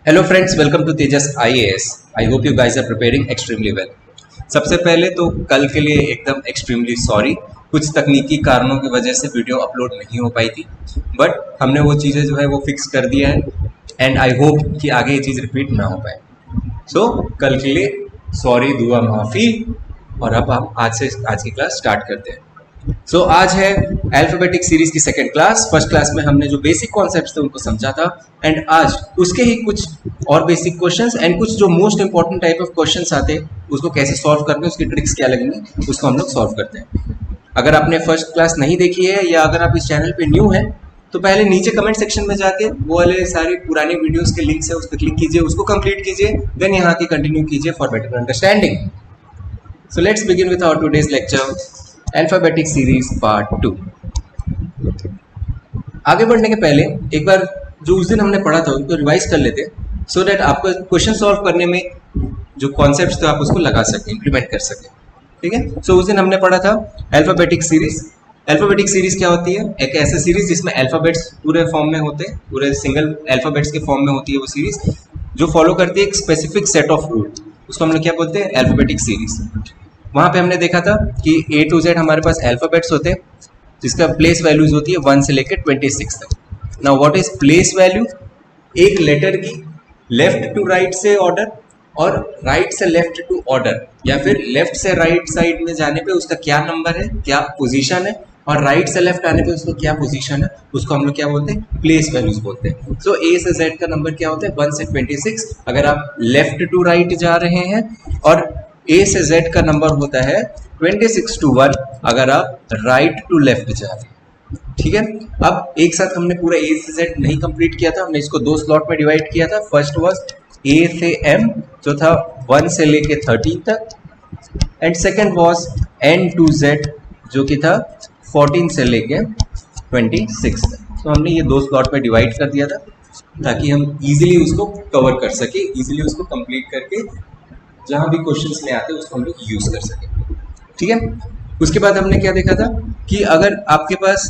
Hello friends, welcome to Tejas IAS. I hope you guys are preparing extremely well. सबसे पहले तो कल के लिए एकदम एक्सट्रीमली सॉरी, कुछ तकनीकी कारणों की वजह से वीडियो अपलोड नहीं हो पाई थी, बट हमने वो चीज़ें जो है वो फिक्स कर दिया है एंड आई होप कि आगे ये चीज़ रिपीट ना हो पाए। सो कल के लिए सॉरी, दुआ माफ़ी। और अब हम आज की क्लास स्टार्ट करते हैं। आज है अल्फाबेटिक सीरीज की सेकंड क्लास। फर्स्ट क्लास में हमने जो बेसिक कॉन्सेप्ट्स थे उनको समझा था एंड आज उसके ही कुछ और बेसिक क्वेश्चंस एंड कुछ जो most important type of questions आते हैं उसको कैसे सॉल्व करते हैं, उसकी ट्रिक्स क्या लगेंगी, उसको हम लोग सॉल्व करते हैं। अगर आपने फर्स्ट क्लास नहीं देखी है या अगर आप इस चैनल पे न्यू है तो पहले नीचे कमेंट सेक्शन में जाके वो वाले सारी पुरानी वीडियोस के लिंक्स है उस पर क्लिक कीजिए, उसको कंप्लीट कीजिए, देन यहाँ की कंटिन्यू कीजिए for better understanding. So let's begin with our today's lecture, Alphabetic Series Part 2। आगे बढ़ने के पहले एक बार जो उस दिन हमने पढ़ा था उनको रिवाइज कर लेते सो दैट आपको क्वेश्चन सॉल्व करने में जो कॉन्सेप्ट्स थे आप उसको लगा सकें, इम्प्लीमेंट कर सकें। ठीक है, सो उस दिन हमने पढ़ा था अल्फाबेटिक सीरीज। अल्फाबेटिक सीरीज क्या होती है? एक ऐसा सीरीज जिसमें अल्फाबेट्स पूरे फॉर्म में होते हैं, पूरे सिंगल अल्फाबेट्स के फॉर्म में होती है वो सीरीज, जो फॉलो करती है एक स्पेसिफिक सेट ऑफ रूल। उसको हम लोग क्या बोलते हैं? Alphabetic series. वहां पे हमने देखा था कि A to Z हमारे पास अल्फाबेट्स होते हैं जिसका प्लेस वैल्यूज होती है 1 से लेकर 26 तक। Now what is place value? एक लेटर की लेफ्ट टू राइट से ऑर्डर और राइट से लेफ्ट टू ऑर्डर, या फिर लेफ्ट से राइट साइड में जाने पे उसका क्या नंबर है, क्या पोजीशन है, और राइट से लेफ्ट आने पे उसका क्या पोजीशन है, उसको हम लोग क्या बोलते हैं? प्लेस वैल्यूज बोलते हैं। सो A से Z का नंबर क्या होता है? 1 से 26। अगर आप लेफ्ट टू राइट जा रहे हैं और A से Z का नंबर होता है 26 to 1 अगर आप राइट टू लेफ्ट जा रहे हैं। ठीक है, अब एक साथ हमने पूरा A से Z नहीं कंप्लीट किया था, हमने इसको दो स्लॉट में डिवाइड किया था। फर्स्ट वाज A से M जो था 1 से लेके 13 तक, and second was N to Z जो कि था 14 से लेके 26 तक। तो हमने ये दो स्लॉट में डिवाइड कर दिया था ताकि हम इजीली उसको कवर कर सके, इजीली उसको कंप्लीट करके जहां भी क्वेश्चंस में आते हैं उसको हम लोग यूज कर सके। ठीक है, उसके बाद हमने क्या देखा था कि अगर आपके पास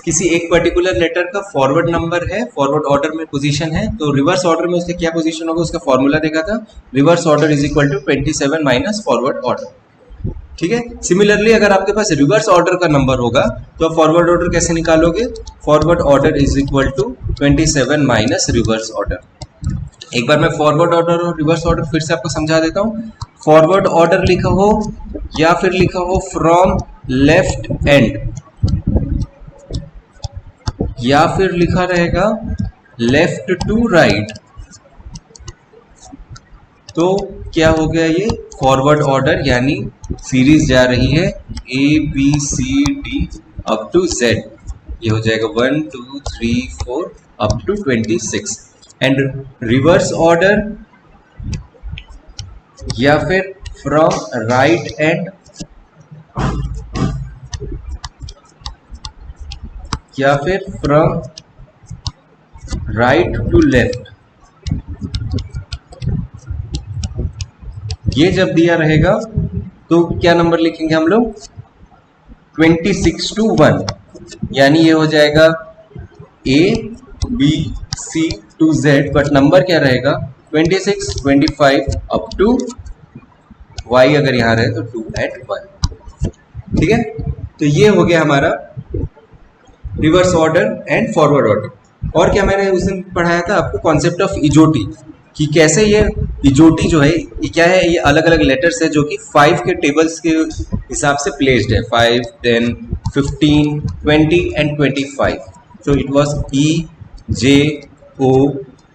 किसी एक पर्टिकुलर लेटर का फॉरवर्ड नंबर है, फॉरवर्ड ऑर्डर में पोजीशन है, तो रिवर्स ऑर्डर में उसका क्या पोजीशन होगा उसका फॉर्मूला देखा था। Reverse order is equal to 27 minus forward order. ठीक है, सिमिलरली अगर आपके पास रिवर्स ऑर्डर का नंबर होगा तो आप फॉरवर्ड ऑर्डर कैसे निकालोगे? Forward order is equal to 27 minus reverse order. एक बार मैं फॉरवर्ड ऑर्डर और रिवर्स ऑर्डर फिर से आपको समझा देता हूँ। फॉरवर्ड ऑर्डर लिखा हो या फिर लिखा हो फ्रॉम लेफ्ट एंड, या फिर लिखा रहेगा लेफ्ट टू राइट, तो क्या हो गया? ये फॉरवर्ड ऑर्डर यानी सीरीज जा रही है ABCD अप टू Z। ये हो जाएगा 1 2 3 4 up to 26। And reverse order या फिर फ्रॉम राइट एंड या फिर फ्रॉम राइट टू लेफ्ट, ये जब दिया रहेगा तो क्या नंबर लिखेंगे हम लोग? 26 to 1, यानी ये हो जाएगा ABC to Z, but number क्या रहेगा? 26 25 अप टू Y, अगर यहाँ रहे तो 2 and 1। ठीक है, तो ये हो गया हमारा reverse order and forward order. और क्या मैंने उस दिन पढ़ाया था आपको? कॉन्सेप्ट ऑफ इजोटी, कि कैसे ये इजोटी जो है ये क्या है? ये अलग अलग लेटर्स है जो कि 5 के टेबल्स के हिसाब से प्लेस्ड है, 5 10 15 20 and 25। So it was E J O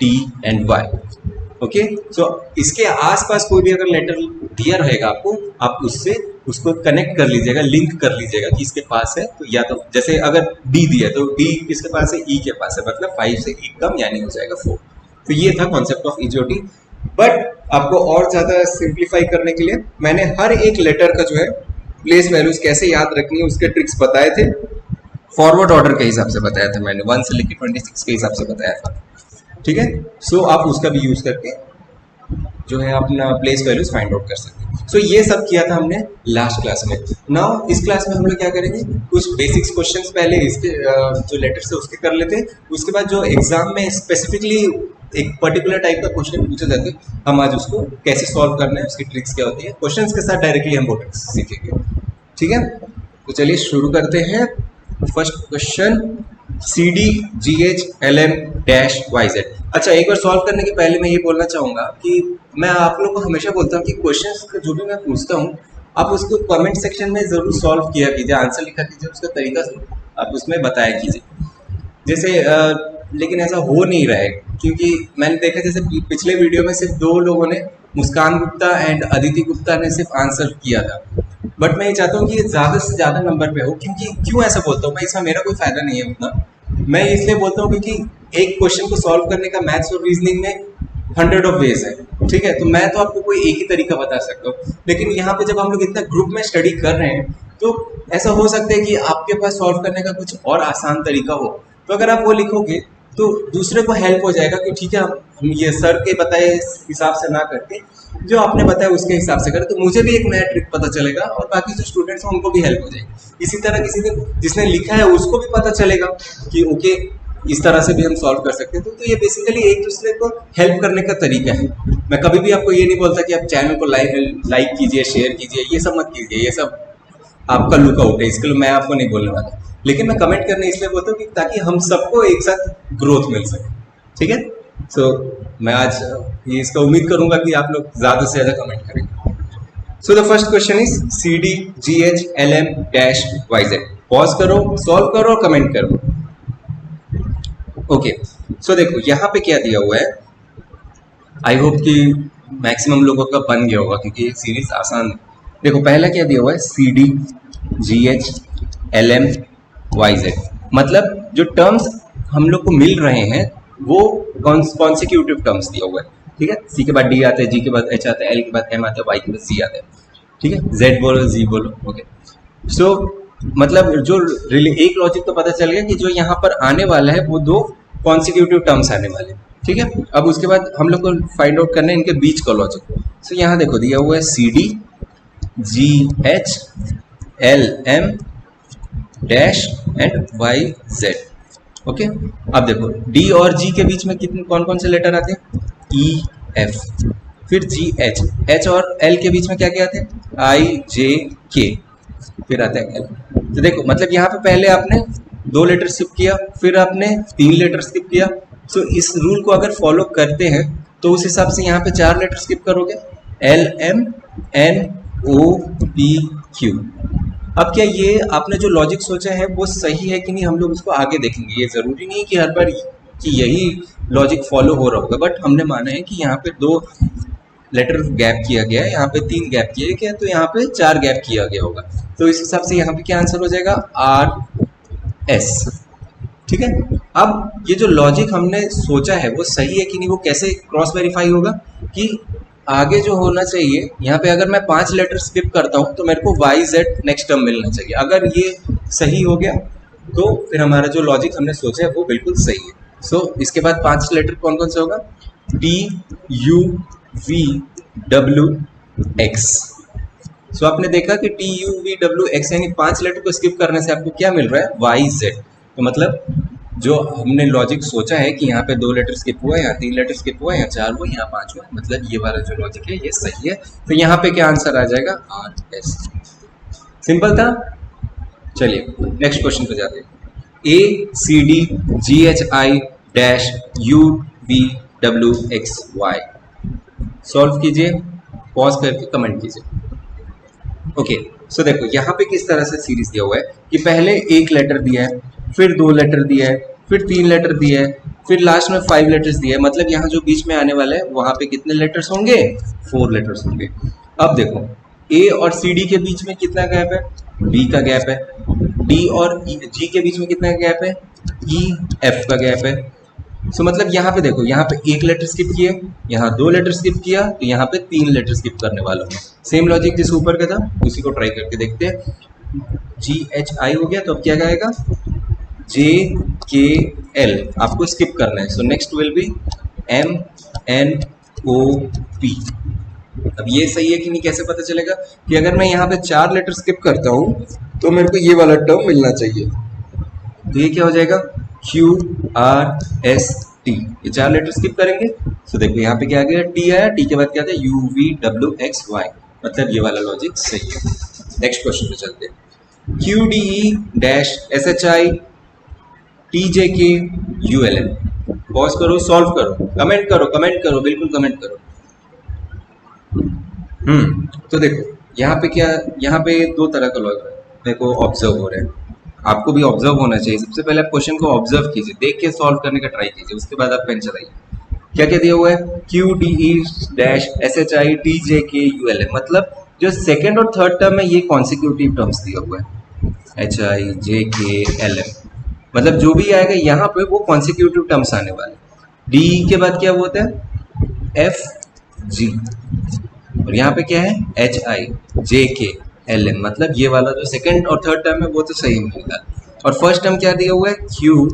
T and Y। Okay, so इसके आसपास कोई भी अगर लेटर दिया रहेगा आपको, आप उससे उसको कनेक्ट कर लीजिएगा, लिंक कर लीजिएगा कि इसके पास है। तो या तो जैसे अगर D दिया तो D किसके पास है? E के पास है, मतलब 5 से E कम यानी हो जाएगा 4। तो ये था कॉन्सेप्ट ऑफ इजोटी। बट आपको और ज्यादा सिंप्लीफाई करने के लिए मैंने हर एक लेटर का जो है प्लेस वैल्यूज कैसे याद रखनी है उसके ट्रिक्स बताए थे। फॉरवर्ड ऑर्डर के हिसाब से बताया था मैंने, 1 से लेकर 26 के हिसाब से बताया था। ठीक है, सो आप उसका भी यूज करके जो है अपना प्लेस वैल्यूज फाइंड आउट कर सकते हैं। सो ये सब किया था हमने लास्ट क्लास में। नाउ इस क्लास में हम लोग क्या करेंगे, कुछ बेसिक्स क्वेश्चंस पहले इसके जो लेटर्स है उसके कर लेते हैं, उसके बाद जो एग्जाम में स्पेसिफिकली एक पर्टिकुलर टाइप का क्वेश्चन पूछा जाता है, हम आज उसको कैसे सॉल्व करना है, उसकी ट्रिक्स क्या होती है, क्वेश्चंस के साथ डायरेक्टली हम वो ट्रिक्स सीखेंगे। ठीक है, तो चलिए शुरू करते हैं। First question, C D G H L M dash Y Z. अच्छा, एक बार सॉल्व करने के पहले मैं ये बोलना चाहूंगा कि मैं आप लोग को हमेशा बोलता हूँ कि क्वेश्चंस जो भी मैं पूछता हूँ आप उसको कमेंट सेक्शन में जरूर सॉल्व किया कीजिए, आंसर लिखा कीजिए, उसका तरीका आप उसमें बताया कीजिए। जैसे लेकिन ऐसा हो नहीं रहा है, क्योंकि मैंने देखा जैसे पिछले वीडियो में सिर्फ 2 लोगों ने, मुस्कान गुप्ता एंड अदिति गुप्ता ने सिर्फ आंसर किया था, बट मैं ये चाहता हूँ कि ये ज़्यादा से ज़्यादा नंबर पे हो। क्योंकि क्यों ऐसा बोलता हूँ मैं, इसमें मेरा कोई फायदा नहीं है उतना, मैं इसलिए बोलता हूँ क्योंकि एक क्वेश्चन को सॉल्व करने का मैथ्स और रीजनिंग में 100 ऑफ वेज है। ठीक है, तो मैं तो आपको कोई एक ही तरीका बता सकता हूँ, लेकिन यहाँ पे जब हम लोग इतना ग्रुप में स्टडी कर रहे हैं तो ऐसा हो सकता है कि आपके पास सॉल्व करने का कुछ और आसान तरीका हो, तो अगर आप वो लिखोगे तो दूसरे को हेल्प हो जाएगा कि ठीक है हम ये सर के बताए हिसाब से ना करके जो आपने बताया उसके हिसाब से करें, तो मुझे भी एक नया ट्रिक पता चलेगा और बाकी जो स्टूडेंट्स हैं उनको भी हेल्प हो जाएगी। इसी तरह किसी ने जिसने लिखा है उसको भी पता चलेगा कि ओके इस तरह से भी हम सॉल्व कर सकते हैं। तो ये बेसिकली एक दूसरे को हेल्प करने का तरीका है। मैं कभी भी आपको ये नहीं बोलता कि आप चैनल को लाइक कीजिए, शेयर कीजिए, ये सब मत कीजिए, ये सब आपका लुकआउट है, इसके लिए मैं आपको नहीं बोलने वाला। लेकिन मैं कमेंट करने इसलिए बोलता हूँ कि ताकि हम सबको एक साथ ग्रोथ मिल सके। ठीक है, सो मैं आज ये इसका उम्मीद करूंगा कि आप लोग ज्यादा से ज्यादा कमेंट करेंगे। So the first question is C D G H L M dash Y Z. Pause करो, सॉल्व करो और कमेंट करो। ओके, सो देखो यहाँ पे क्या दिया हुआ है, आई होप कि मैक्सिमम लोगों का बन गया होगा क्योंकि ये सीरीज आसान है। देखो पहला क्या दिया हुआ है, C D G H L M Y Z, मतलब जो टर्म्स हम लोग को मिल रहे हैं वो कॉन्सिक्यूटिव टर्म्स दिया हुआ है। ठीक है, सी के बाद डी आता है, जी के बाद एच आता है, एल के बाद एम आता है, वाई के बाद सी आता है। ठीक है, जेड बोलो, जी बोलो। ओके, सो मतलब जो एक लॉजिक तो पता चल गया कि जो यहाँ पर आने वाला है वो 2 कॉन्सिक्यूटिव टर्म्स आने वाले। ठीक है, अब उसके बाद हम लोग को फाइंड आउट करना है इनके बीच का लॉजिक। सो यहाँ देखो दिया हुआ है C D G H L M dash and Y Z. Okay, अब देखो डी और जी के बीच में कितने कौन कौन से लेटर आते हैं, ई एफ, फिर जी एच, एच और एल के बीच में क्या क्या आते हैं, आई जे के, फिर आता है एल। तो देखो मतलब यहाँ पे पहले आपने 2 लेटर स्किप किया, फिर आपने 3 लेटर स्किप किया। सो इस रूल को अगर फॉलो करते हैं तो उस हिसाब से यहाँ पे 4 लेटर स्किप करोगे, L M N O P Q. अब क्या ये आपने जो लॉजिक सोचा है वो सही है कि नहीं, हम लोग उसको आगे देखेंगे। ये जरूरी नहीं कि हर बार कि यही लॉजिक फॉलो हो रहा होगा, बट हमने माना है कि यहाँ पे 2 लेटर गैप किया गया है, यहाँ पे 3 गैप किया गया, तो यहाँ पे 4 गैप किया गया होगा। तो इस हिसाब से यहाँ पे क्या आंसर हो जाएगा, आर एस। ठीक है, अब ये जो लॉजिक हमने सोचा है वो सही है कि नहीं, वो कैसे क्रॉस वेरीफाई होगा कि आगे जो होना चाहिए, यहाँ पे अगर मैं 5 लेटर स्किप करता हूँ तो मेरे को वाई जेड नेक्स्ट टर्म मिलना चाहिए। अगर ये सही हो गया तो फिर हमारा जो लॉजिक हमने सोचा है वो बिल्कुल सही है। सो इसके बाद 5 लेटर कौन कौन से होगा, T U V W X. So आपने देखा कि T U V W X यानी 5 लेटर को स्किप करने से आपको क्या मिल रहा है, वाई जेड। तो मतलब जो हमने लॉजिक सोचा है कि यहाँ पे 2 लेटर स्किप हुआ, यहाँ 3 लेटर स्किप हुआ, यहाँ 4 हुआ, यहाँ 5 हुआ, मतलब ये वाला जो लॉजिक है ये सही है। तो यहाँ पे क्या आंसर आ जाएगा, आर एस। सिंपल था। चलिए नेक्स्ट क्वेश्चन पे जाते हैं। A C D G H I dash U V W X Y. Solve कीजिए, पॉज करके कमेंट कीजिए। ओके, सो देखो यहाँ पे किस तरह से सीरीज दिया हुआ है कि पहले 1 लेटर दिया है, फिर 2 लेटर दिया है, फिर 3 लेटर दिया है, फिर लास्ट में 5 लेटर्स दिया है। मतलब यहाँ जो बीच में आने वाला है वहां पे कितने लेटर्स होंगे, 4 लेटर्स होंगे। अब देखो ए और सी डी के बीच में कितना गैप है, बी का गैप है। डी और जी के बीच में कितना गैप है, ई एफ का गैप है। सो मतलब यहाँ पे देखो, यहाँ पे 1 लेटर स्किप किया, यहाँ 2 लेटर स्किप किया, तो यहाँ पे 3 लेटर स्किप करने वाला हूँ। सेम लॉजिक जिस ऊपर का था उसी को ट्राई करके देखते हैं। जी एच आई हो गया, तो अब क्या आएगा, जे के एल आपको स्किप करना है। So next will be M N O P. अब ये सही है कि नहीं कैसे पता चलेगा कि अगर मैं यहाँ पे 4 लेटर स्किप करता हूँ तो मेरे को ये वाला टर्म मिलना चाहिए। तो ये क्या हो जाएगा, क्यू आर एस टी। ये 4 लेटर स्किप करेंगे तो देखो यहाँ पे क्या आ गया, टी आया, टी के बाद क्या था, U V W X Y. मतलब ये वाला लॉजिक सही है। नेक्स्ट क्वेश्चन पे चलते हैं। Q D E dash S H I T J K U L N. Pause करो, सॉल्व करो, कमेंट करो, कमेंट करो, बिल्कुल कमेंट करो। तो देखो यहाँ पे क्या, यहाँ पे 2 तरह का लॉजिक मेरे को ऑब्जर्व हो रहा है, आपको भी ऑब्जर्व होना चाहिए। सबसे पहले आप क्वेश्चन को ऑब्जर्व कीजिए, देख के सॉल्व करने का ट्राई कीजिए, उसके बाद आप पेन चलाइए। क्या क्या दिया हुआ है, Q D E dash S H I T J K U L N. मतलब जो सेकेंड और थर्ड टर्म है ये कॉन्सिक्यूटिव टर्म्स दिया हुआ है, एच आई जे के एल एम। मतलब जो भी आएगा यहाँ पे वो कॉन्सिक्यूटिव टर्म्स आने वाले। डी के बाद क्या होता है, एफ जी, और यहाँ पे क्या है, एच आई जे के एल एन। मतलब ये वाला जो सेकंड और थर्ड टर्म है वो तो सही मिलेगा। और फर्स्ट टर्म क्या दिया हुआ है, Q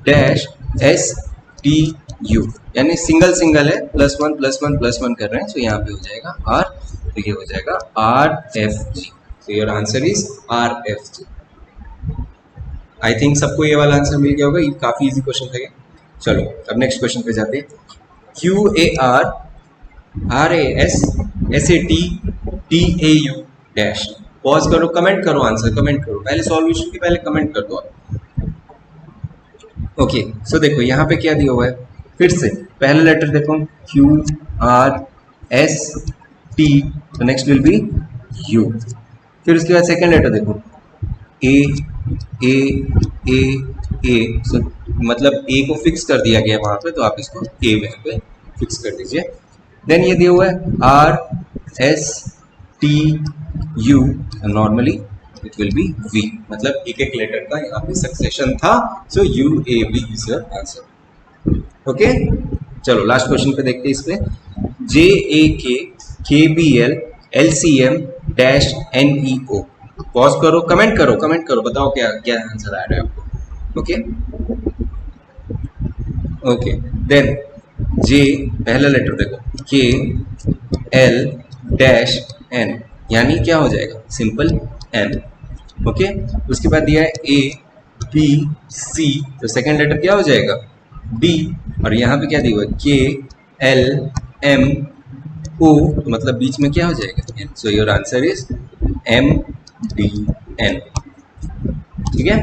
dash S T you, यानी सिंगल सिंगल है, +1 +1 +1 कर रहे हैं, तो यहाँ पे हो जाएगा आर, तो ये हो जाएगा आर एफ जी। तो your answer is R F G. I think सबको ये वाला आंसर मिल गया होगा, ये काफी इजी क्वेश्चन था ये। चलो अब नेक्स्ट क्वेश्चन पे जाते हैं। Q A R R A S S A T T A U dash. Pause करो, कमेंट करो, आंसर कमेंट करो, पहले सॉल्यूशन के पहले कमेंट कर दो आप। ओके सो देखो यहाँ पे क्या दिया हुआ है, फिर से पहला लेटर देखो, क्यू आर एस टी, तो नेक्स्ट विल बी यू। फिर उसके बाद सेकेंड लेटर देखो, ए ए ए ए, सो मतलब ए को फिक्स कर दिया गया वहां पे, तो आप इसको ए वहां पे फिक्स कर दीजिए। देन ये दिया हुआ है R S T U, normally it will be V, मतलब एक एक लेटर का यहाँ पे सक्सेशन था, so U A B is your answer. Okay चलो लास्ट क्वेश्चन पे देखते हैं। इस पे J A K B L L C M dash N E O. Pause करो, कमेंट करो, कमेंट करो, बताओ क्या क्या आंसर आ रहा है आपको। ओके ओके देन जे पहला लेटर देखो, के एल डैश एन, यानी क्या हो जाएगा, सिंपल एम। ओके उसके बाद दिया है ए बी सी, तो सेकेंड लेटर क्या हो जाएगा, डी, और यहाँ पे क्या दिया हुआ है, के एल एम ओ, मतलब बीच में क्या हो जाएगा, N. So your answer is M D N. ठीक है,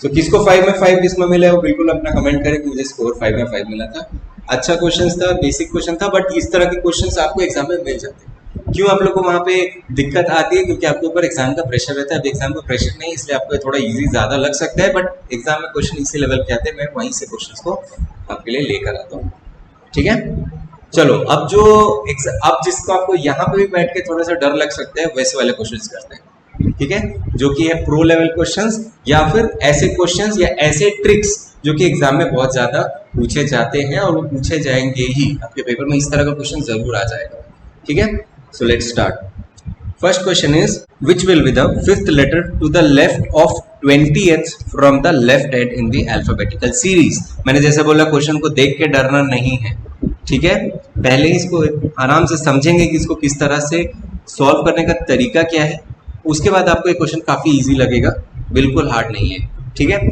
तो किसको 5 में 5 किसमें मिला है वो बिल्कुल अपना कमेंट करें कि मुझे स्कोर 5 में 5 मिला था। अच्छा क्वेश्चन था, बेसिक क्वेश्चन था, बट इस तरह के क्वेश्चंस आपको एग्जाम में मिल जाते हैं। क्यों आप लोग को वहाँ पे दिक्कत आती है, क्योंकि आपके ऊपर एग्जाम का प्रेशर रहता है। अब एग्जाम का प्रेशर नहीं, इसलिए आपको थोड़ा इजी ज्यादा लग सकता है, बट एग्जाम में क्वेश्चन इसी लेवल के आते हैं, मैं वहीं से क्वेश्चन को आपके लिए लेकर आता हूँ। ठीक है, चलो अब जो अब जिसको आपको यहाँ पे भी बैठ के थोड़ा सा डर लग सकता है, वैसे वाले क्वेश्चंस करते हैं। ठीक है, जो कि है प्रो लेवल क्वेश्चंस, या फिर ऐसे क्वेश्चंस या ऐसे ट्रिक्स जो कि एग्जाम में बहुत ज्यादा पूछे जाते हैं और वो पूछे जाएंगे ही आपके पेपर में, इस तरह का क्वेश्चन जरूर आ जाएगा। ठीक है, so let's start. First question is which will be the 5th letter to the left of 20th from the left hand in the alphabetical series. मैंने जैसे बोला क्वेश्चन को देख के डरना नहीं है। ठीक है, पहले इसको आराम से समझेंगे कि इसको किस तरह से सॉल्व करने का तरीका क्या है, उसके बाद आपको ये क्वेश्चन काफी इजी लगेगा, बिल्कुल हार्ड नहीं है। ठीक है,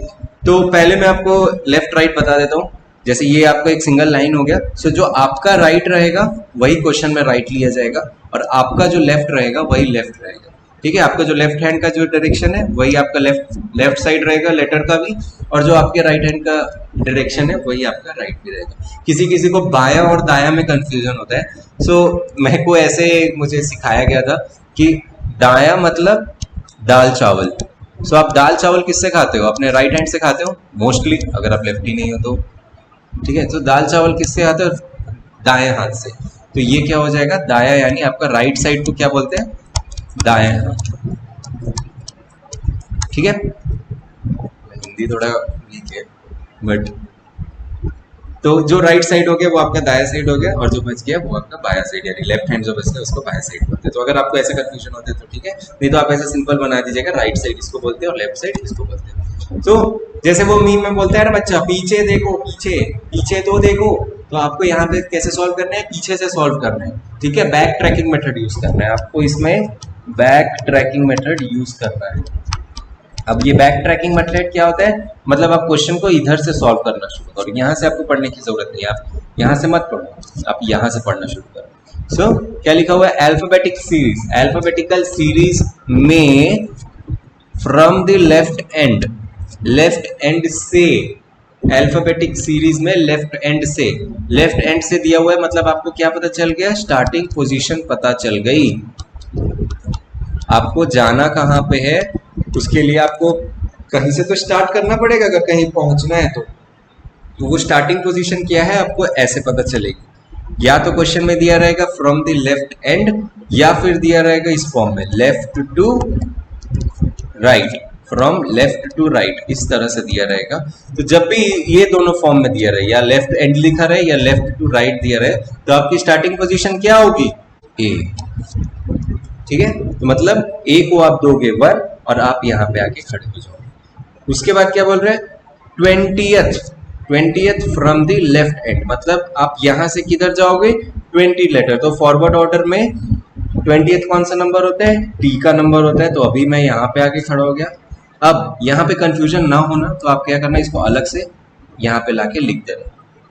तो पहले मैं आपको लेफ्ट राइट बता देता हूँ। जैसे ये आपका एक सिंगल लाइन हो गया, सो जो आपका राइट रहेगा वही क्वेश्चन में राइट लिया जाएगा, और आपका जो लेफ्ट रहेगा वही लेफ्ट रहेगा। ठीक है, आपका जो लेफ्ट हैंड का जो डायरेक्शन है वही आपका लेफ्ट साइड रहेगा लेटर का भी, और जो आपके राइट हैंड का डायरेक्शन है वही आपका राइट भी रहेगा। किसी किसी को बायां और दायां में कंफ्यूजन होता है, सो मेरे को ऐसे मुझे सिखाया गया था कि दाया मतलब दाल चावल। सो आप दाल चावल किससे खाते हो, अपने राइट हैंड से खाते हो मोस्टली, अगर आप लेफ्टी नहीं हो तो। ठीक है, तो दाल चावल किससे खाते हो, दाएं हाथ से। तो ये क्या हो जाएगा, दाया, यानी आपका राइट साइड को क्या बोलते हैं, दाएं हाथ। ठीक है, हिंदी थोड़ा वीक है बट तो जो राइट साइड हो गया वो आपका दाया साइड हो गया, और जो बच गया वो आपका बाया साइड, यानी लेफ्ट हैंड जो बच गया उसको बाया साइड बोलते हैं। तो अगर आपको ऐसा कंफ्यूजन होता है तो ठीक है, नहीं तो आप ऐसा सिंपल बना दीजिएगा, राइट साइड इसको बोलते हैं और लेफ्ट साइड इसको बोलते हैं। तो जैसे वो मीम में बोलता है ना बच्चा, पीछे देखो, पीछे पीछे तो देखो, तो आपको यहाँ पे कैसे सॉल्व करना है, पीछे से सॉल्व करना है, ठीक है। बैक ट्रैकिंग मेथड यूज करना है आपको, इसमें बैक ट्रैकिंग मेथड यूज करना है। अब ये बैक ट्रैकिंग मेथड क्या होता है, मतलब आप क्वेश्चन को इधर से सॉल्व करना शुरू करो, यहाँ से आपको पढ़ने की जरूरत नहीं है, आप यहाँ से मत पढ़ो, आप यहाँ से पढ़ना शुरू करो। सो क्या लिखा हुआ है, अल्फाबेटिक सीरीज, अल्फाबेटिकल सीरीज में फ्रॉम द लेफ्ट एंड से, अल्फाबेटिक सीरीज में लेफ्ट एंड से दिया हुआ है, मतलब आपको क्या पता चल गया, स्टार्टिंग पोजीशन पता चल गई। आपको जाना कहाँ पे है, उसके लिए आपको कहीं से तो स्टार्ट करना पड़ेगा, अगर कहीं पहुंचना है तो वो स्टार्टिंग पोजीशन क्या है आपको ऐसे पता चलेगी। या तो क्वेश्चन में दिया रहेगा फ्रॉम द लेफ्ट एंड, या फिर दिया रहेगा इस फॉर्म में left to right, from left to right, इस तरह से दिया रहेगा। तो जब भी ये दोनों फॉर्म में दिया रहे, या लेफ्ट एंड लिखा रहे या लेफ्ट टू राइट दिया रहे, तो आपकी स्टार्टिंग पोजीशन क्या होगी, ए, ठीक है। तो मतलब ए को आप दोगे 1 और आप यहाँ पे आके खड़े हो जाओगे। उसके बाद क्या बोल रहे हैं, 20th from the left and, मतलब आप यहाँ से किधर जाओगे, 20 लेटर। तो फॉरवर्ड ऑर्डर में 20th कौन सा नंबर होता है, टी का नंबर होता है। तो अभी मैं यहाँ पे आके खड़ा हो गया। अब यहाँ पे कंफ्यूजन ना होना, तो आप क्या करना है, इसको अलग से यहाँ पे लाके लिख देना।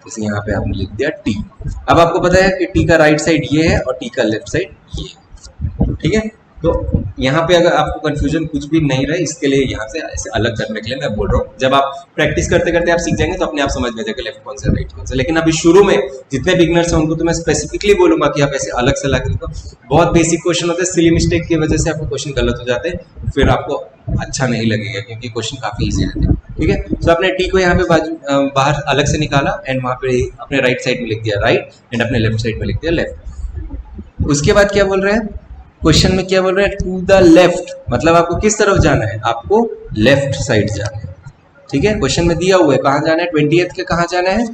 जैसे यहाँ पे आपने लिख दिया टी। अब आपको पता है कि टी का राइट साइड ये है और टी का लेफ्ट साइड ये है, ठीक है। तो यहाँ पे अगर आपको कंफ्यूजन कुछ भी नहीं रहे, इसके लिए यहाँ से ऐसे अलग करने के लिए मैं बोल रहा हूँ। जब आप प्रैक्टिस करते करते आप सीख जाएंगे तो अपने आप समझ में जाएगा लेफ्ट कौन सा राइट कौन सा। लेकिन अभी शुरू में जितने बिगनर्स हैं उनको तो मैं स्पेसिफिकली बोलूंगा कि आप ऐसे अलग से लगा लिखो। बहुत बेसिक क्वेश्चन होते हैं, सिली मिस्टेक की वजह से आपको क्वेश्चन गलत हो जाते हैं, फिर आपको अच्छा नहीं लगेगा क्योंकि क्वेश्चन काफी ईजी रहते हैं, ठीक है। तो आपने टी को यहाँ पे बाहर अलग से निकाला एंड वहां पे अपने राइट साइड में लिख दिया राइट एंड अपने लेफ्ट साइड में लिख दिया लेफ्ट। उसके बाद क्या बोल रहे हैं, क्वेश्चन में क्या बोल रहे हैं, टू द लेफ्ट, मतलब आपको किस तरफ जाना है, आपको लेफ्ट साइड जाना है, ठीक है। क्वेश्चन में दिया हुआ है कहाँ जाना है, 20th के कहाँ जाना है,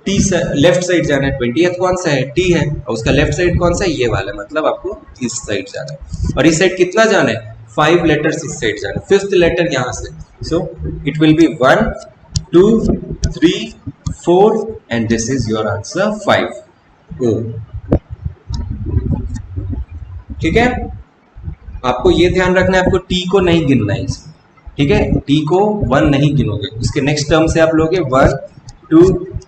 टी लेफ्ट साइड जाना है। 20th कौन सा है, टी है, और उसका लेफ्ट साइड कौन सा है, ये वाला, मतलब आपको इस साइड जाना है। और इस साइड कितना जाना है, 5 लेटर्स इस साइड जाना है, 5th लेटर यहाँ से। So it will B 1 2 3 4 and this is your answer 5 ओ, ठीक है। आपको ये ध्यान रखना है, आपको टी को नहीं गिनना है इसमें, ठीक है। टी को 1 नहीं गिनोगे, उसके नेक्स्ट टर्म से आप लोगे 1 2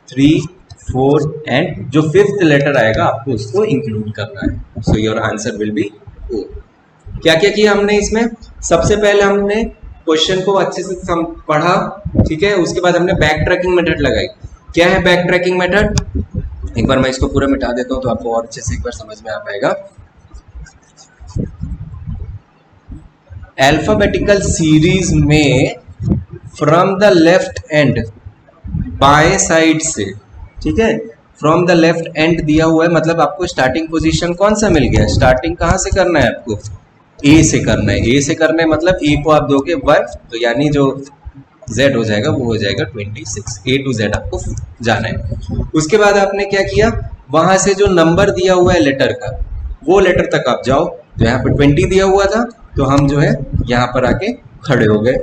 3 4 एंड जो 5th लेटर आएगा आपको उसको इंक्लूड करना है। So your answer will be O. क्या क्या किया हमने इसमें, सबसे पहले हमने क्वेश्चन को अच्छे से पढ़ा, ठीक है। उसके बाद हमने बैक ट्रैकिंग मेथड लगाई। क्या है बैक ट्रैकिंग मेथड, एक बार मैं इसको पूरा मिटा देता हूँ तो आपको और अच्छे से एक बार समझ में आ पाएगा। अल्फाबेटिकल सीरीज में फ्रॉम द लेफ्ट एंड, बाएं साइड से, ठीक है। फ्रॉम द लेफ्ट एंड दिया हुआ है, मतलब आपको स्टार्टिंग पोजीशन कौन सा मिल गया, स्टार्टिंग कहाँ से करना है, आपको ए से करना है। ए से करना है मतलब ए को आप दोगे 1, तो यानी जो Z हो जाएगा वो हो जाएगा 26, A to Z आपको जाना है। उसके बाद आपने क्या किया, वहां से जो नंबर दिया हुआ है लेटर का, वो लेटर तक आप जाओ। तो यहाँ पे 20 दिया हुआ था, तो हम जो है यहाँ पर आके खड़े हो गए।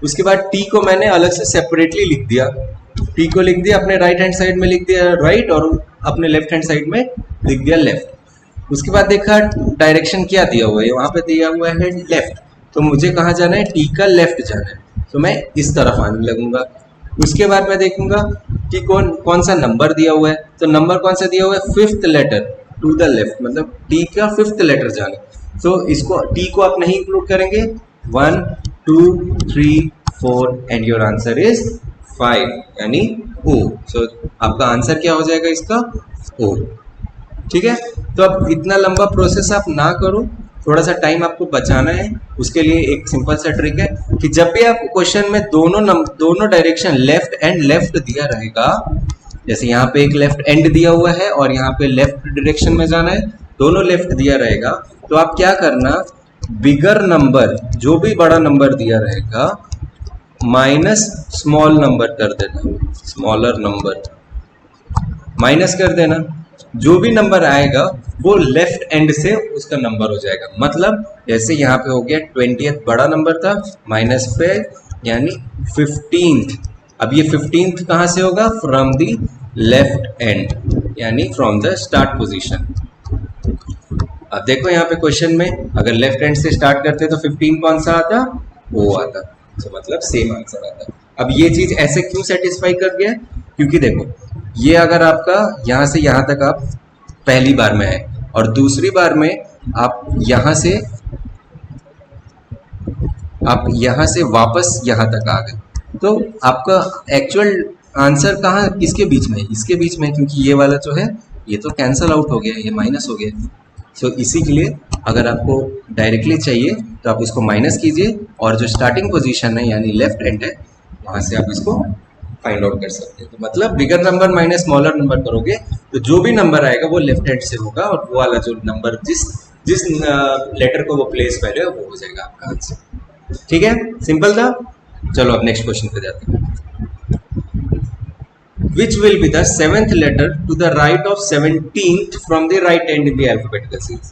उसके बाद टी को मैंने अलग से सेपरेटली लिख दिया, टी को लिख दिया अपने राइट हैंड साइड में लिख दिया राइट, और अपने लेफ्ट हैंड साइड में लिख दिया लेफ्ट। उसके बाद देखा डायरेक्शन क्या दिया हुआ है, वहां पे दिया हुआ है लेफ्ट, तो मुझे कहाँ जाना है, टी का लेफ्ट जाना है, तो मैं इस तरफ आने लगूंगा। उसके बाद मैं देखूंगा कि कौन सा नंबर दिया हुआ है, तो नंबर कौन सा दिया हुआ है, 5th letter to the left, मतलब टी का 5th लेटर जाना। तो इसको टी को आप नहीं इंक्लूड करेंगे, 1 2 3 4 एंड योर आंसर इज 5 यानी ओ। सो आपका आंसर क्या हो जाएगा इसका, ओ, ठीक है। तो अब इतना लंबा प्रोसेस आप ना करो, थोड़ा सा टाइम आपको बचाना है। उसके लिए एक सिंपल सा ट्रिक है कि जब भी आप क्वेश्चन में दोनों डायरेक्शन लेफ्ट एंड लेफ्ट दिया रहेगा, जैसे यहाँ पे एक लेफ्ट एंड दिया हुआ है और यहाँ पे लेफ्ट डायरेक्शन में जाना है, दोनों लेफ्ट दिया रहेगा, तो आप क्या करना, बिगर नंबर, जो भी बड़ा नंबर दिया रहेगा, माइनस स्मॉल नंबर कर देना, स्मॉलर नंबर, माइनस कर देना, जो भी नंबर आएगा वो लेफ्ट एंड से उसका नंबर हो जाएगा। मतलब जैसे यहाँ पे हो गया 20th बड़ा नंबर था, -5 यानी 15th। अब ये 15th कहाँ से होगा? फ्रॉम द लेफ्ट एंड, यानी फ्रॉम द स्टार्ट पोजीशन। अब देखो यहाँ पे क्वेश्चन में अगर लेफ्ट हैंड से स्टार्ट करते तो 15 कौन सा आता? वो आता, तो मतलब सेम आंसर आता। अब ये चीज ऐसे क्यों सेटिस्फाई कर गया? क्योंकि देखो ये अगर आपका यहाँ से यहाँ तक आप पहली बार में है और दूसरी बार में आप यहाँ से वापस यहाँ तक आ गए, तो आपका एक्चुअल आंसर कहाँ किसके बीच में? इसके बीच में, क्योंकि ये वाला जो है ये तो कैंसल आउट हो गया, ये माइनस हो गया। सो इसी के लिए अगर आपको डायरेक्टली चाहिए तो आप इसको माइनस कीजिए और जो स्टार्टिंग पोजीशन है यानी लेफ्ट हैंड है वहां से आप इसको फाइंड आउट कर सकते हैं। तो मतलब bigger number minus smaller number करोगे तो जो भी नंबर आएगा वो लेफ्ट हैंड से होगा और वो वाला जो नंबर जिस लेटर को वो प्लेस पहले वो हो जाएगा आपका आंसर। ठीक है, सिंपल था। चलो अब नेक्स्ट क्वेश्चन पे जाते हैं। Which will be the 7th letter to the right of 17th from the right hand in the alphabetical series?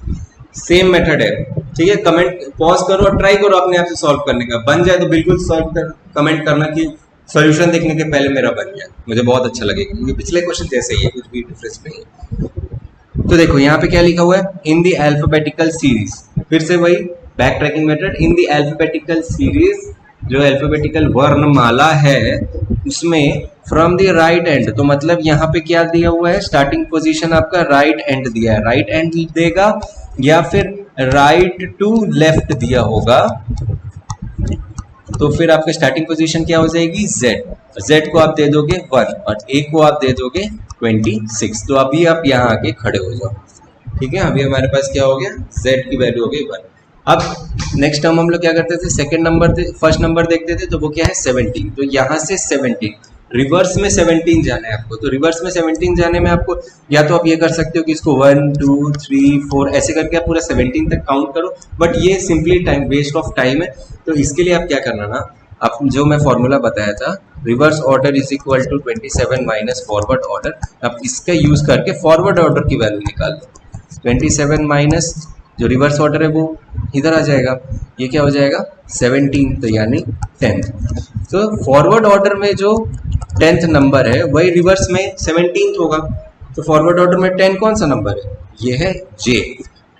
Same method है, ठीक है। कमेंट पॉज करो और ट्राई करो अपने आप से सॉल्व करने का। बन जाए तो बिल्कुल सॉल्व कर कमेंट करना कि सॉल्यूशन देखने के पहले मेरा बन गया, मुझे बहुत अच्छा लगेगा क्योंकि पिछले क्वेश्चन जैसे ही है, कुछ भी डिफरेंस नहीं है। तो देखो यहाँ पे क्या लिखा हुआ है? इन द अल्फाबेटिकल सीरीज, फिर से वही back tracking method. In the alphabetical series, जो अल्फाबेटिकल वर्णमाला है उसमें फ्रॉम द राइट एंड, तो मतलब यहाँ पे क्या दिया हुआ है? स्टार्टिंग पोजीशन आपका राइट एंड दिया है, राइट एंड देगा या फिर राइट टू लेफ्ट दिया होगा, तो फिर आपका स्टार्टिंग पोजीशन क्या हो जाएगी? Z को आप दे दोगे 1 और A को आप दे दोगे 26। तो अभी आप यहाँ आके खड़े हो जाओ, ठीक है। अभी हमारे पास क्या हो गया? Z की वैल्यू हो गई 1। अब नेक्स्ट टर्म हम लोग क्या करते थे? सेकंड नंबर फर्स्ट नंबर देखते थे, तो वो क्या है? 17। तो यहाँ से 17 रिवर्स में 17 जाना है आपको। तो रिवर्स में 17 जाने में आपको या तो आप ये कर सकते हो कि इसको 1 2 3 4 ऐसे करके आप पूरा 17 तक काउंट करो, बट ये simply time waste of time है। तो इसके लिए आप क्या करना ना, आप जो मैं फॉर्मूला बताया था, reverse order is equal to 27 minus forward order, आप इसका यूज करके फॉरवर्ड ऑर्डर की वैल्यू निकाल लो। 27 माइनस जो रिवर्स ऑर्डर है वो इधर आ जाएगा, ये क्या हो जाएगा? 17, तो यानी 10। तो फॉरवर्ड ऑर्डर में जो 10th नंबर है वही रिवर्स में 17th होगा। तो फॉरवर्ड ऑर्डर में 10 कौन सा नंबर है? ये है J।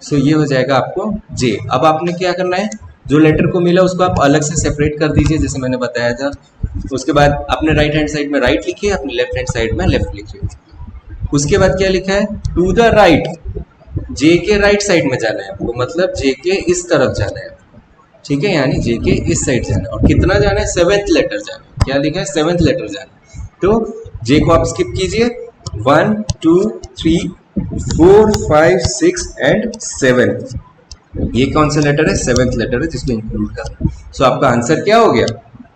सो ये हो जाएगा आपको J। अब आपने क्या करना है? जो लेटर को मिला उसको आप अलग से सेपरेट कर दीजिए, जैसे मैंने बताया था। उसके बाद अपने राइट हैंड साइड में राइट लिखिए, अपने लेफ्ट हैंड साइड में लेफ्ट लिखिए। उसके बाद क्या लिखा है? टू द राइट, J के राइट साइड में जाना है आपको, मतलब J के इस तरफ जाना है, ठीक है, यानी J के इस साइड जाना है। और कितना जाना है? 7th लेटर जाना है। क्या लिखा है? 7th लेटर जाना है। तो J को आप स्किप कीजिए, 1 2 3 4 5 6 एंड 7। ये कौन सा लेटर है? 7th लेटर है जिसको इंक्लूड करना। सो आपका आंसर क्या हो गया?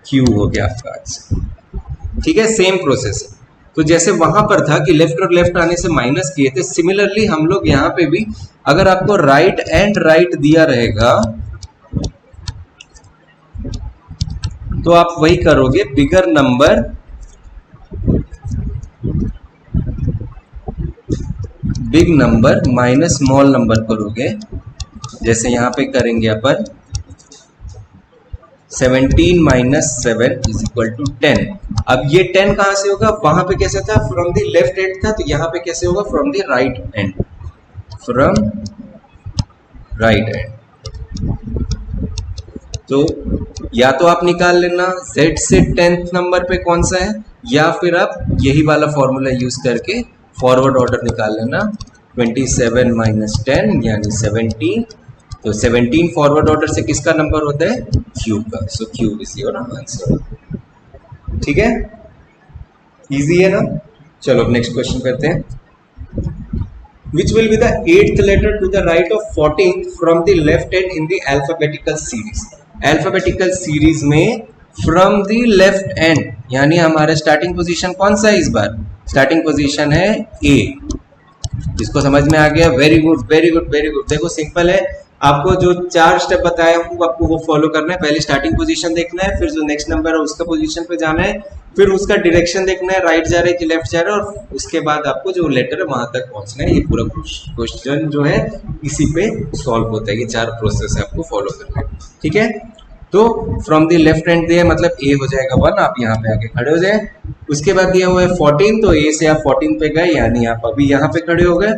Q हो गया आपका आंसर, ठीक है। सेम प्रोसेस है। तो जैसे वहां पर था कि लेफ्ट और लेफ्ट आने से माइनस किए थे, सिमिलरली हम लोग यहाँ पे भी अगर आपको राइट एंड राइट दिया रहेगा तो आप वही करोगे, bigger number big number minus small number करोगे। जैसे यहाँ पे करेंगे अपन 17 माइनस 7 इज इक्वल टू 10। अब ये 10 कहां से होगा? वहां पे कैसे था? फ्रॉम द लेफ्ट एंड था, तो यहाँ पे कैसे होगा? From the right and, from right and. तो या तो आप निकाल लेना Z से 10th नंबर पे कौन सा है, या फिर आप यही वाला फॉर्मूला यूज करके फॉरवर्ड ऑर्डर निकाल लेना। 27 माइनस 10 यानी 17। तो 17 फॉरवर्ड ऑर्डर से किसका नंबर होता है? Q का। सो Q इज योर आंसर, ठीक है। इजी है ना। चलो अब नेक्स्ट क्वेश्चन करते हैं। Which will be the 8th letter to the right of 14th from the left hand in the alphabetical series? Alphabetical series में from the left hand, यानी हमारा स्टार्टिंग पोजीशन कौन सा है इस बार? स्टार्टिंग पोजीशन है A। इसको समझ में आ गया? Very good very good very good. देखो सिंपल है, आपको जो 4 स्टेप बताया हूँ आपको वो फॉलो करना है। पहले स्टार्टिंग पोजीशन देखना है, फिर जो नेक्स्ट नंबर है उसका पोजीशन पे जाना है, फिर उसका डायरेक्शन देखना है, राइट जा रहा है कि लेफ्ट जा रहा है, और उसके बाद आपको जो लेटर है वहां तक पहुंचना है। ये पूरा क्वेश्चन जो है इसी पे सॉल्व होता है। ये 4 प्रोसेस है आपको फॉलो करना है, ठीक है। तो फ्रॉम द लेफ्ट हैंड दिया मतलब ए हो जाएगा 1, आप यहाँ पे आके खड़े हो जाए। उसके बाद दिया हुआ है 14, तो ए से आप 14 पे गए, यानी आप अभी यहाँ पे खड़े हो गए।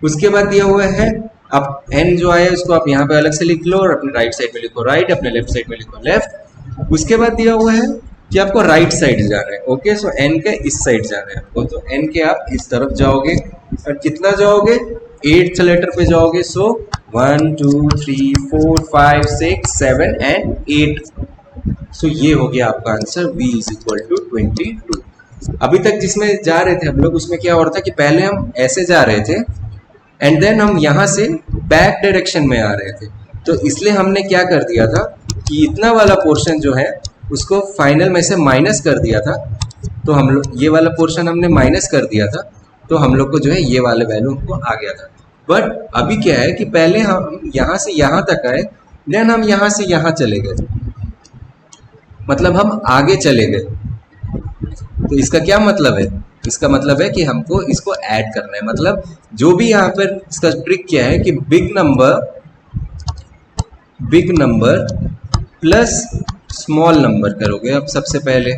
उसके बाद दिया हुआ है आप एन जो आया उसको आप यहाँ पे अलग से लिख लो, और अपने राइट साइड में लिखो राइट, अपने लेफ्ट साइड में लिखो लेफ्ट। उसके बाद दिया हुआ है कि आपको राइट साइड जाना है। ओके, सो एन के इस साइड जाना है आपको, तो एन के आप इस तरफ जाओगे, और कितना जाओगे, 8th लेटर पे जाओगे। सो 1 2 3 4 5 6 7 एंड 8। सो ये हो गया आपका answer, v is equal to 22। अभी तक जिसमें जा रहे थे हम लोग उसमें क्या हो रहा था कि पहले हम ऐसे जा रहे थे एंड देन हम यहाँ से बैक डायरेक्शन में आ रहे थे। तो इसलिए हमने क्या कर दिया था कि इतना वाला पोर्शन जो है उसको फाइनल में से माइनस कर दिया था। तो हम लोग ये वाला पोर्शन हमने माइनस कर दिया था, तो हम लोग को जो है ये वाले वैल्यू हमको आ गया था। बट अभी क्या है कि पहले हम यहाँ से यहाँ तक आए, देन हम यहाँ से यहाँ चले गए, मतलब हम आगे चले गए। तो इसका क्या मतलब है, इसका मतलब है कि हमको इसको ऐड करना है। मतलब जो भी यहाँ पर इसका ट्रिक क्या है कि big number plus small number करोगे। अब सबसे पहले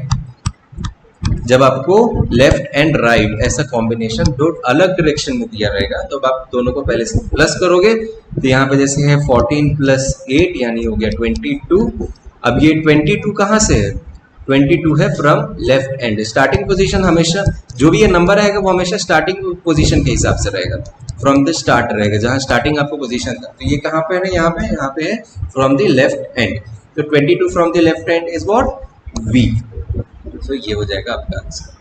जब आपको लेफ्ट एंड राइट ऐसा कॉम्बिनेशन दो अलग डायरेक्शन में दिया रहेगा, तो आप दोनों को पहले से प्लस करोगे। तो यहाँ पे जैसे है 14 प्लस 8 यानी हो गया 22। अब ये 22 कहाँ से है, 22 है from left and. Starting position हमेशा जो भी ये नंबर आएगा वो हमेशा स्टार्टिंग पोजीशन के हिसाब से रहेगा, फ्रॉम द स्टार्ट रहेगा, जहाँ स्टार्टिंग आपको पोजीशन था। तो ये कहाँ पे है, यहाँ पे है फ्रॉम द लेफ्ट एंड। तो 22 from the left and is what, v। तो ये हो जाएगा आपका आंसर,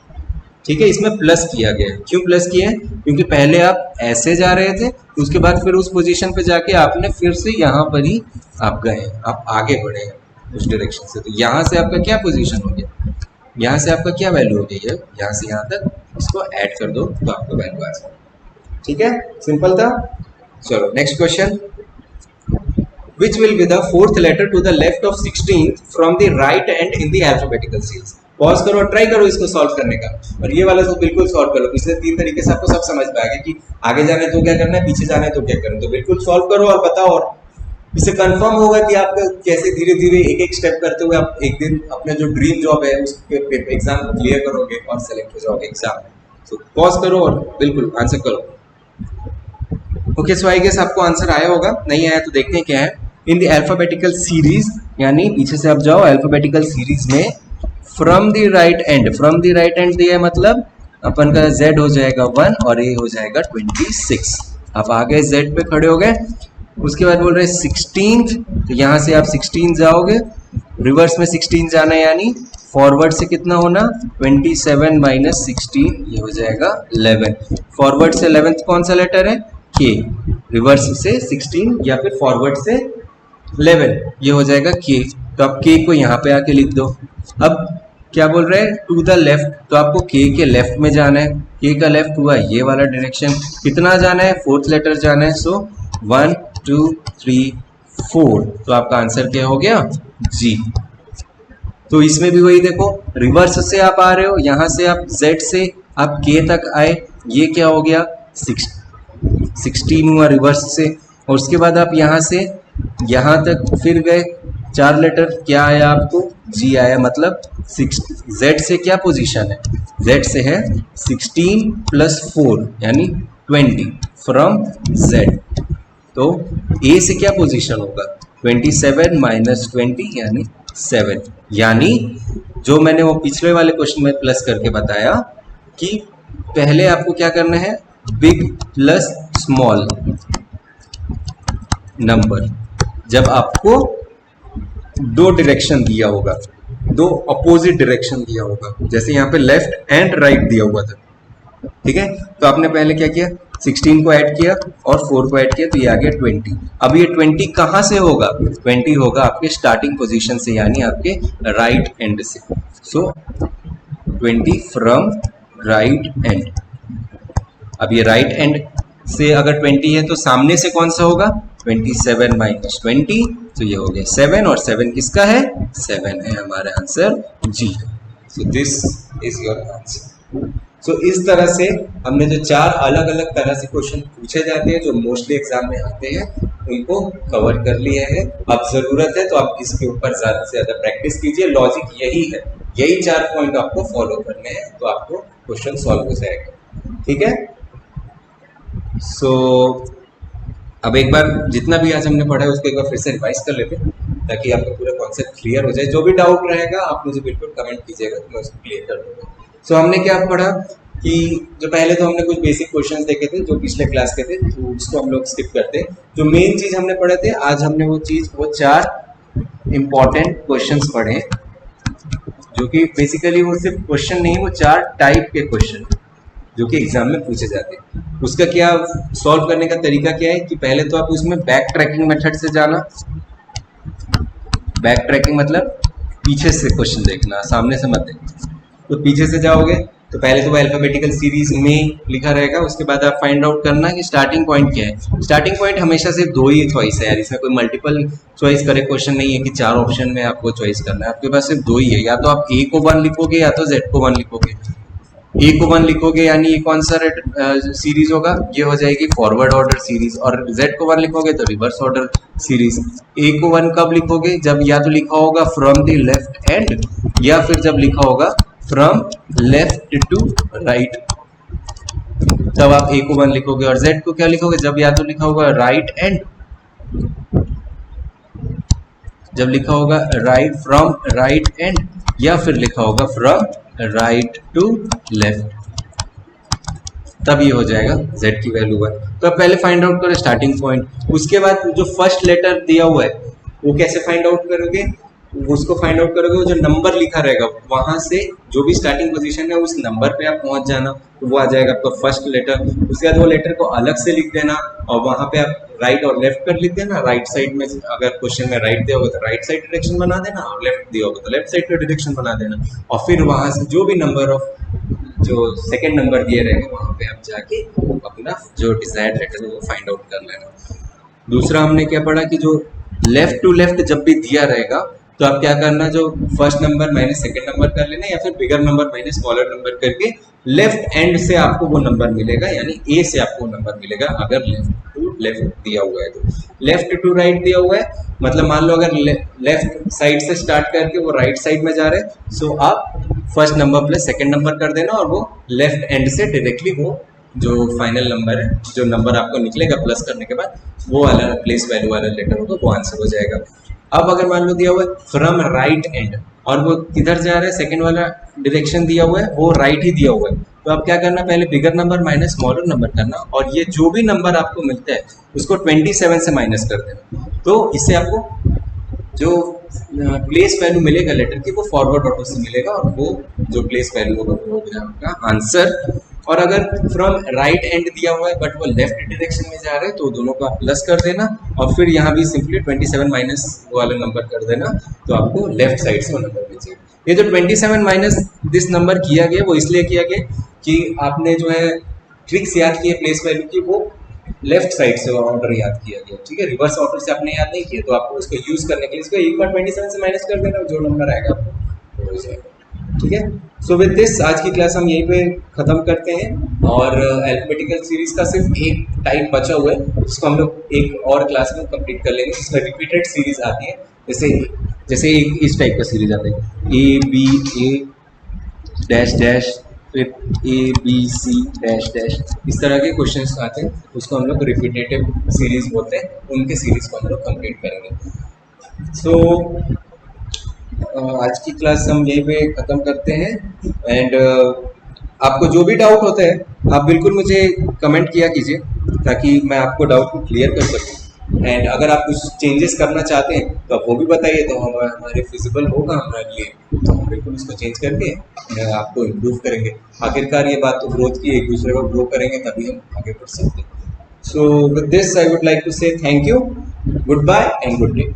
ठीक है। इसमें प्लस किया गया है, क्यों प्लस किया है, क्योंकि पहले आप ऐसे जा रहे थे, उसके बाद फिर उस पोजीशन पे जाके आपने फिर से यहाँ पर ही आप गए, आप आगे बढ़े हैं उस डायरेक्शन से। तो यहाँ से आपका क्या पोजीशन हो गया, यहाँ से आपका क्या वैल्यू हो गई है, यहाँ से यहाँ तक इसको ऐड कर दो तो आपका वैल्यू आ जाएगा, ठीक है। सिंपल था। चलो next question, which will be the 4th letter to the left of 16th from the right end in the alphabetical series। Pause करो, ट्राई करो इसको सॉल्व करने का, और ये वाला तो बिल्कुल सॉल्व करो। पिछले 3 तरीके से आपको सब समझ में आ गया कि आगे जाना है तो क्या करना है, पीछे जाना है तो क्या करना है। तो बिल्कुल सॉल्व करो और बताओ, और इससे कंफर्म होगा कि आप कैसे धीरे धीरे एक एक स्टेप करते हुए आप एक दिन अपना जो ड्रीम जॉब है उसके एग्जाम क्लियर करोगे और सेलेक्ट हो जाओगे एग्जाम में। तो पॉज करो और बिल्कुल आंसर करो। ओके, सो आई गेस आपको आंसर आया होगा, नहीं आया तो देखते हैं क्या है। इन द अल्फाबेटिकल सीरीज, यानी पीछे से आप जाओ अल्फाबेटिकल सीरीज में, फ्रॉम द राइट एंड दिया है, मतलब अपन का z हो जाएगा 1 और a हो जाएगा 26। आप आ गए z पे खड़े हो गए। उसके बाद बोल रहे हैं 16th, तो यहाँ से आप 16 जाओगे, रिवर्स में 16 जाना है, यानी फॉरवर्ड से कितना होना, 27 माइनस 16, ये हो जाएगा 11। फॉरवर्ड से 11th कौन सा लेटर है, k। रिवर्स से 16 या फिर फॉरवर्ड से 11, ये हो जाएगा k। तो आप k को यहाँ पे आके लिख दो। अब क्या बोल रहे हैं, टू द लेफ्ट, तो आपको k के लेफ्ट में जाना है। k का लेफ्ट हुआ ये वाला डायरेक्शन, कितना जाना है, 4th लेटर जाना है। सो 1 2 3 4, तो आपका आंसर क्या हो गया, g। तो इसमें भी वही देखो, रिवर्स से आप आ रहे हो, यहाँ से आप z से आप k तक आए, ये क्या हो गया 16 हुआ रिवर्स से। और उसके बाद आप यहाँ से यहाँ तक फिर गए, 4 लेटर क्या आया आपको, g आया। मतलब z से क्या पोजीशन है, z से है 16 प्लस 4 यानी 20 फ्रॉम z। तो a से क्या पोजीशन होगा, 27 माइनस 20 यानी 7। यानी जो मैंने वो पिछले वाले क्वेश्चन में प्लस करके बताया कि पहले आपको क्या करना है, बिग प्लस स्मॉल नंबर। जब आपको दो डायरेक्शन दिया होगा, दो अपोजिट डायरेक्शन दिया होगा, जैसे यहाँ पे लेफ्ट एंड राइट दिया हुआ था, ठीक है। तो आपने पहले क्या किया, 16 को ऐड किया और 4 को ऐड किया, तो ये आ गया 20। अब ये 20 कहाँ से होगा, 20 होगा आपके स्टार्टिंग पोजीशन से, यानी आपके राइट एंड से। सो 20 फ्रॉम राइट एंड। अब ये राइट एंड से अगर 20 है तो सामने से कौन सा होगा, 27 माइनस 20, तो ये हो गया 7, और 7 किसका है? 7 है, हमारा answer G. So this is your answer. So इस तरह से हमने जो 4 अलग अलग तरह से क्वेश्चन पूछे जाते हैं जो मोस्टली एग्जाम में आते हैं उनको कवर कर लिया है। अब जरूरत है तो आप इसके ऊपर ज्यादा से ज्यादा प्रैक्टिस कीजिए। लॉजिक यही है, यही 4 पॉइंट आपको फॉलो करने हैं तो आपको क्वेश्चन सॉल्व हो जाएगा। ठीक है। सो अब एक बार जितना भी आज हमने पढ़ा है उसको एक बार फिर से रिवाइज कर लेते हैं ताकि आपका पूरा कॉन्सेप्ट क्लियर हो जाए। जो भी डाउट रहेगा आप मुझे बिल्कुल कमेंट कीजिएगा तो मैं उसको क्लियर कर दूंगा। सो हमने क्या पढ़ा कि जो पहले तो हमने कुछ बेसिक क्वेश्चंस देखे थे जो पिछले क्लास के थे, तो उसको हम लोग स्किप करते हैं। जो मेन चीज हमने पढ़े थे आज हमने वो 4 इंपॉर्टेंट क्वेश्चंस पढ़े जो कि बेसिकली वो सिर्फ क्वेश्चन नहीं, वो 4 टाइप के क्वेश्चन जो कि एग्जाम में पूछे जाते हैं। उसका क्या सॉल्व करने का तरीका क्या है कि पहले तो आप उसमें बैक ट्रैकिंग मेथड से जाना। बैक ट्रैकिंग मतलब पीछे से क्वेश्चन देखना, सामने से मत देखना। तो पीछे से जाओगे तो पहले तो वो अल्फाबेटिकल सीरीज में लिखा रहेगा, उसके बाद आप फाइंड आउट करना कि स्टार्टिंग पॉइंट क्या है। स्टार्टिंग पॉइंट हमेशा सिर्फ 2 ही चॉइस है यार, इसमें कोई मल्टीपल चॉइस करे क्वेश्चन नहीं है कि 4 ऑप्शन में आपको चॉइस करना है। आपके पास सिर्फ 2 ही है, या तो आप ए को 1 लिखोगे या तो जेड को 1 लिखोगे। ए को 1 लिखोगे यानी ये कौन सा सीरीज होगा, ये हो जाएगी फॉरवर्ड ऑर्डर सीरीज, और जेड को 1 लिखोगे तो रिवर्स ऑर्डर सीरीज। ए को 1 कब लिखोगे, जब या तो लिखा होगा फ्रॉम द लेफ्ट एंड या फिर जब लिखा होगा फ्रॉम लेफ्ट टू राइट, तब आप ए को 1 लिखोगे। और जेड को क्या लिखोगे, जब या तो लिखा होगा राइट एंड, जब लिखा होगा राइट फ्रॉम राइट एंड, या फिर लिखा होगा फ्रॉम राइट टू लेफ्ट, तब ये हो जाएगा z की वैल्यू 1। तो आप पहले फाइंड आउट करो स्टार्टिंग पॉइंट, उसके बाद जो फर्स्ट लेटर दिया हुआ है वो कैसे फाइंड आउट करोगे, उसको फाइंड आउट करोगे वो जो नंबर लिखा रहेगा वहां से जो भी स्टार्टिंग पोजीशन है उस नंबर पे आप पहुंच जाना, तो वो आ जाएगा आपका फर्स्ट लेटर। उसके बाद वो लेटर को अलग से लिख देना और वहां पे आप राइट और लेफ्ट कर लिख देना। राइट साइड में अगर क्वेश्चन में राइट दिया होगा तो राइट साइड डायरेक्शन बना देना, और लेफ्ट दिया होगा तो लेफ्ट साइड का डायरेक्शन बना देना, और फिर वहां से जो भी नंबर ऑफ जो सेकेंड नंबर दिए रहेंगे वहां पे आप जाके अपना जो डिजायर्ड लेटर है वो फाइंड आउट कर लेना। दूसरा हमने क्या पढ़ा कि जो लेफ्ट टू लेफ्ट जब भी दिया रहेगा तो आप क्या करना, जो first number minus second number कर लेना, या फिर bigger number minus smaller number करके लेफ्ट एंड से आपको वो नंबर मिलेगा, यानी ए से आपको नंबर मिलेगा अगर लेफ्ट टू लेफ्ट दिया हुआ है। तो लेफ्ट टू राइट दिया हुआ है मतलब मान लो अगर लेफ्ट साइड से स्टार्ट करके वो राइट साइड में जा रहे हैं, सो आप first number plus second number कर देना और वो लेफ्ट एंड से डायरेक्टली वो जो फाइनल नंबर है, जो नंबर आपको निकलेगा प्लस करने के बाद वो वाला प्लेस वैल्यू वाला लेटर होगा, वो आंसर हो जाएगा। अब अगर मान लो दिया हुआ है फ्रॉम राइट एंड और वो किधर जा रहा है, सेकंड वाला डायरेक्शन दिया हुआ है वो राइट ही दिया हुआ है, तो आप क्या करना, पहले bigger number minus smaller number करना और ये जो भी नंबर आपको मिलता है उसको 27 से माइनस कर देना। तो इससे आपको जो प्लेस वैल्यू मिलेगा लेटर की वो फॉरवर्ड ऑर्डर से मिलेगा और वो जो प्लेस वैल्यू होगा वो होगा आपका आंसर। और अगर फ्रॉम राइट एंड दिया हुआ है बट वो लेफ्ट डायरेक्शन में जा रहे हैं तो दोनों को आप प्लस कर देना और फिर यहाँ भी सिंपली 27 माइनस वो वाला नंबर कर देना, तो आपको लेफ्ट साइड से वो नंबर मिल जाएगा। ये जो 27 माइनस दिस नंबर किया गया वो इसलिए किया गया कि आपने जो है ट्रिक्स याद की है प्लेस वैल्यू की, वो लेफ्ट साइड से ऑर्डर याद किया गया, ठीक है, रिवर्स ऑर्डर से आपने याद नहीं किया, तो आपको उसको यूज करने के लिए इसको एक बार 27 से माइनस कर देना, जो नंबर आएगा आपको हो जाएगा। ठीक है, सो विद दिस आज की क्लास हम यहीं पे खत्म करते हैं और अल्फाबेटिकल सीरीज का सिर्फ एक टाइप बचा हुआ है जिसको हम लोग एक और क्लास में कंप्लीट कर लेंगे, जिसमें रिपीटेड सीरीज आती है, जैसे एक इस टाइप का सीरीज आता है A B A dash dash फिर A B C dash dash, इस तरह के क्वेश्चंस आते हैं, उसको हम लोग रिपीटेटिव सीरीज बोलते हैं, उनके सीरीज को हम लोग कंप्लीट करेंगे। सो आज की क्लास हम यहीं पे ख़त्म करते हैं एंड आपको जो भी डाउट होता है आप बिल्कुल मुझे कमेंट किया कीजिए ताकि मैं आपको डाउट को क्लियर कर सकूँ, एंड अगर आप कुछ चेंजेस करना चाहते हैं तो आप वो भी बताइए, तो हमारे फिजिबल होगा हमारे लिए, तो हम बिल्कुल उसको चेंज करके आपको इम्प्रूव करेंगे। आखिरकार ये बात तो ग्रोथ की, एक दूसरे को ग्रो करेंगे तभी हम आगे बढ़ सकते हैं। So with this I would like to say thank you, goodbye and good day.